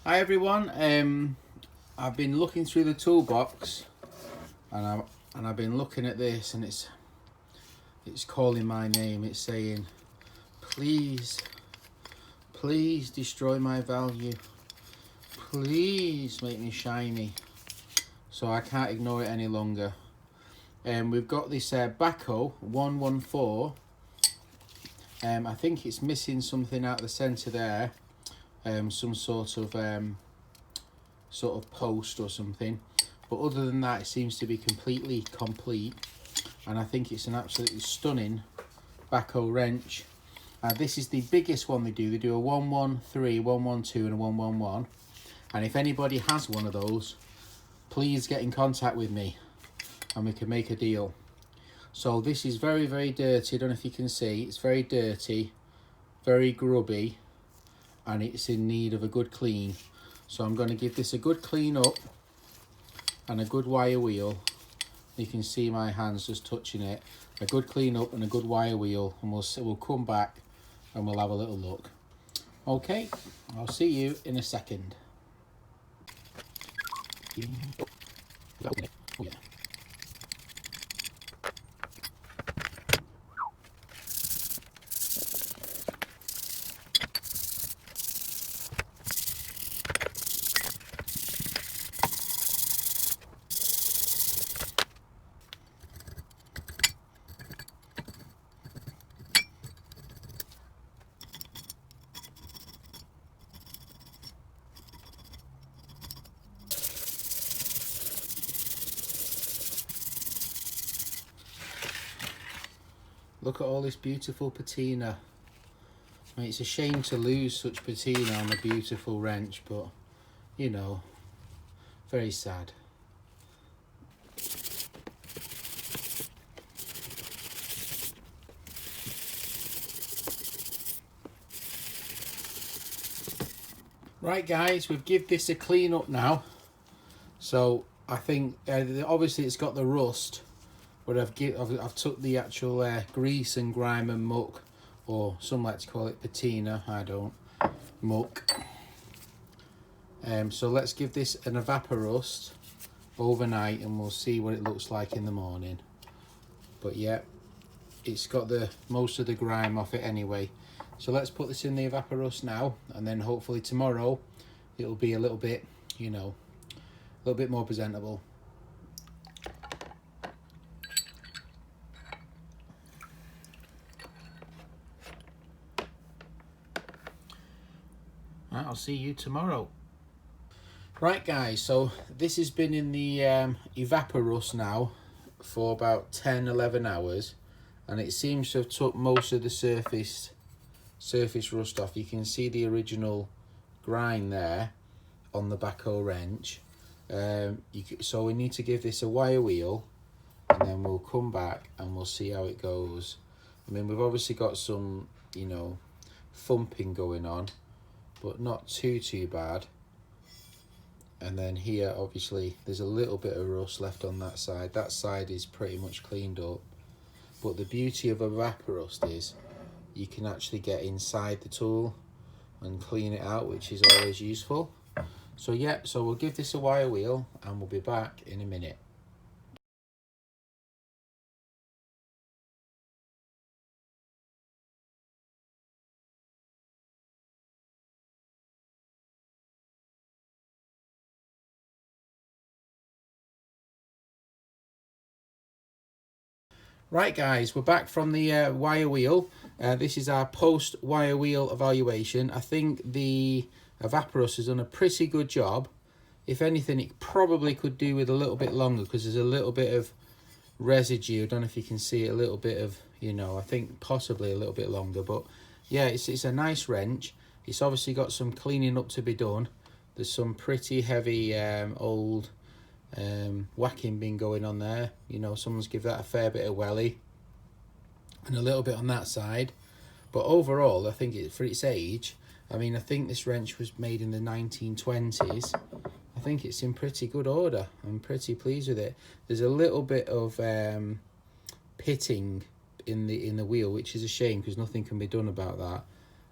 Hi everyone. I've been looking through the toolbox, and I've been looking at this, and it's calling my name. It's saying, "Please, please destroy my value. Please make me shiny." So I can't ignore it any longer. We've got this bahco 114. I think it's missing something out of the centre there. Some sort of post or something, but other than that it seems to be completely complete, and I think it's an absolutely stunning bahco wrench. This is the biggest one they do a 113, 112 and a 111, and if anybody has one of those, please get in contact with me and we can make a deal. So this is very, very dirty. I don't know if you can see, it's very dirty, very grubby, and it's in need of a good clean. So I'm going to give this a good clean up and a good wire wheel. You can see my hands just touching it. A good clean up and a good wire wheel, and we'll come back and we'll have a little look. Okay, I'll see you in a second. Oh yeah. Look at all this beautiful patina. I mean, it's a shame to lose such patina on a beautiful wrench, but you know, very sad. Right guys, we've give this a clean up now. So I think obviously it's got the rust, but I've took the actual grease and grime and muck, or some like to call it patina, I don't, muck. So let's give this an evaporust overnight and we'll see what it looks like in the morning. But yeah, it's got the most of the grime off it anyway. So let's put this in the evaporust now, and then hopefully tomorrow it'll be a little bit, you know, a little bit more presentable. I'll see you tomorrow. Right guys, so this has been in the evaporust now for about 10-11 hours, and it seems to have took most of the surface rust off. You can see the original grind there on the bahco wrench. So we need to give this a wire wheel, and then we'll come back and we'll see how it goes. I mean, we've obviously got some, you know, thumping going on, but not too bad. And then here obviously there's a little bit of rust left on that side. That side is pretty much cleaned up, but the beauty of a evaporust is you can actually get inside the tool and clean it out, which is always useful. So yeah, so we'll give this a wire wheel and we'll be back in a minute. Right guys, we're back from the wire wheel. This is our post wire wheel evaluation. I think the evaporust has done a pretty good job. If anything, it probably could do with a little bit longer, because there's a little bit of residue. I don't know if you can see it, a little bit of, you know, I think possibly a little bit longer. But yeah, it's a nice wrench. It's obviously got some cleaning up to be done. There's some pretty heavy old whacking been going on there. You know, someone's give that a fair bit of welly, and a little bit on that side. But overall, I think for its age, I mean, I think this wrench was made in the 1920s. I think it's in pretty good order. I'm pretty pleased with it. There's a little bit of pitting in the wheel, which is a shame because nothing can be done about that.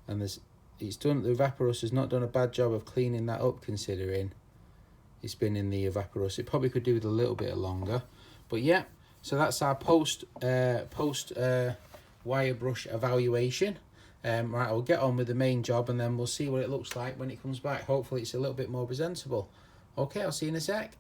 And there's it's done, the Evaporust has not done a bad job of cleaning that up, considering it's been in the Evaporust. It probably could do with a little bit longer, but yeah. So that's our post wire brush evaluation. Right, I'll get on with the main job, and then we'll see what it looks like when it comes back. Hopefully it's a little bit more presentable. Okay, I'll see you in a sec.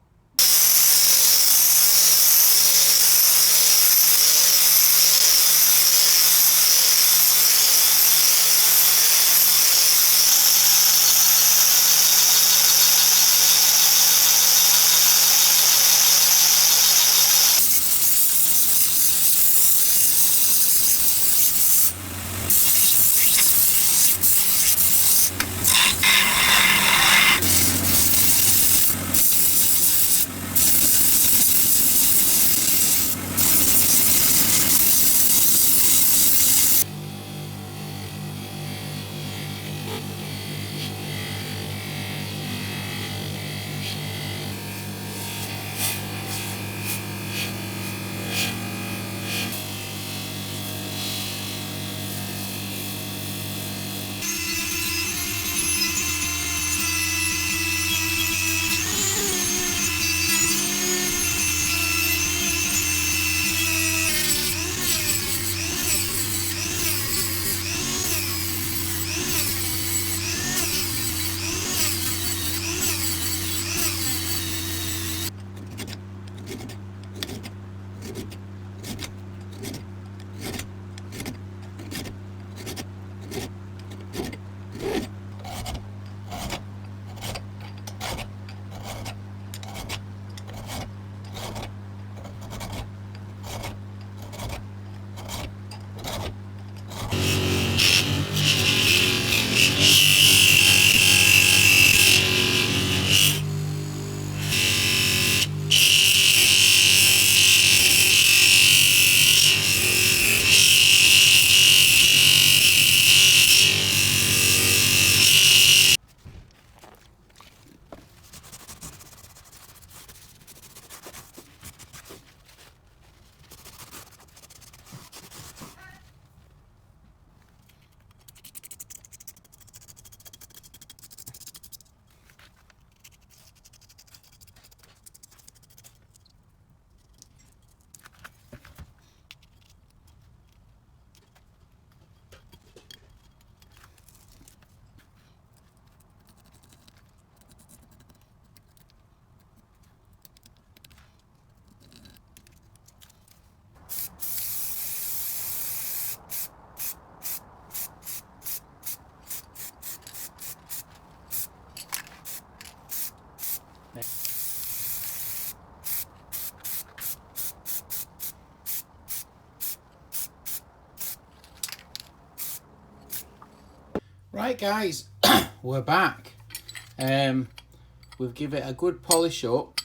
Right guys, we're back. We've given it a good polish up,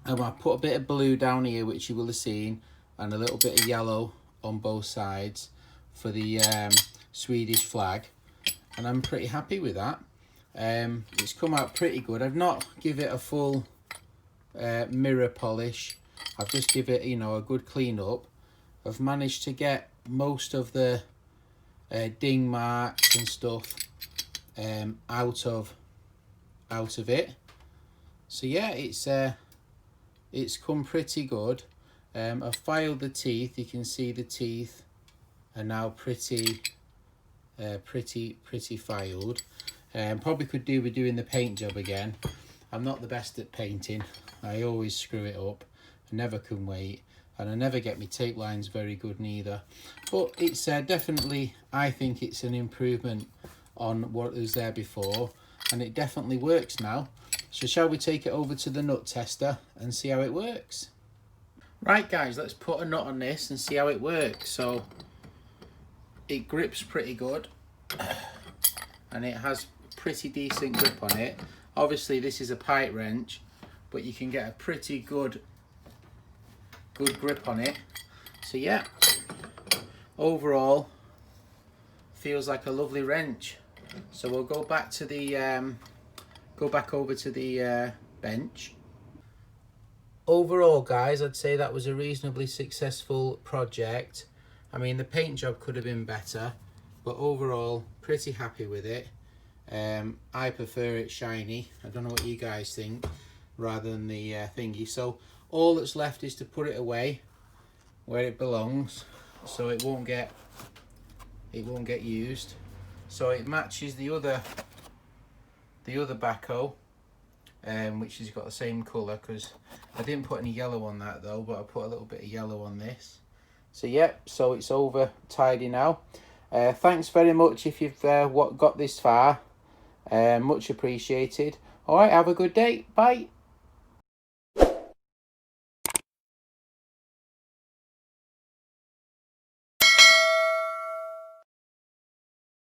and I put a bit of blue down here, which you will have seen, and a little bit of yellow on both sides for the Swedish flag, and I'm pretty happy with that. It's come out pretty good. I've not give it a full mirror polish. I've just give it, you know, a good clean up. I've managed to get most of the ding marks and stuff out of it. So yeah, it's come pretty good. I've filed the teeth. You can see the teeth are now pretty filed. Probably could do with doing the paint job again. I'm not the best at painting. I always screw it up. I never can wait, and I never get my tape lines very good neither. But it's definitely, I think it's an improvement on what was there before, and it definitely works now. So shall we take it over to the nut tester and see how it works? Right guys, let's put a nut on this and see how it works. So it grips pretty good, and it has pretty decent grip on it. Obviously this is a pipe wrench, but you can get a pretty good grip on it. So yeah, overall feels like a lovely wrench. So we'll go back to the go back over to the bench. Overall guys, I'd say that was a reasonably successful project. I mean, the paint job could have been better, but overall pretty happy with it. I prefer it shiny. I don't know what you guys think, rather than the thingy. So all that's left is to put it away where it belongs, so it won't get used. So it matches the other bahco, which has got the same colour, because I didn't put any yellow on that though, but I put a little bit of yellow on this. So yep, so it's over tidy now. Thanks very much if you've got this far. Much appreciated. All right, have a good day. Bye.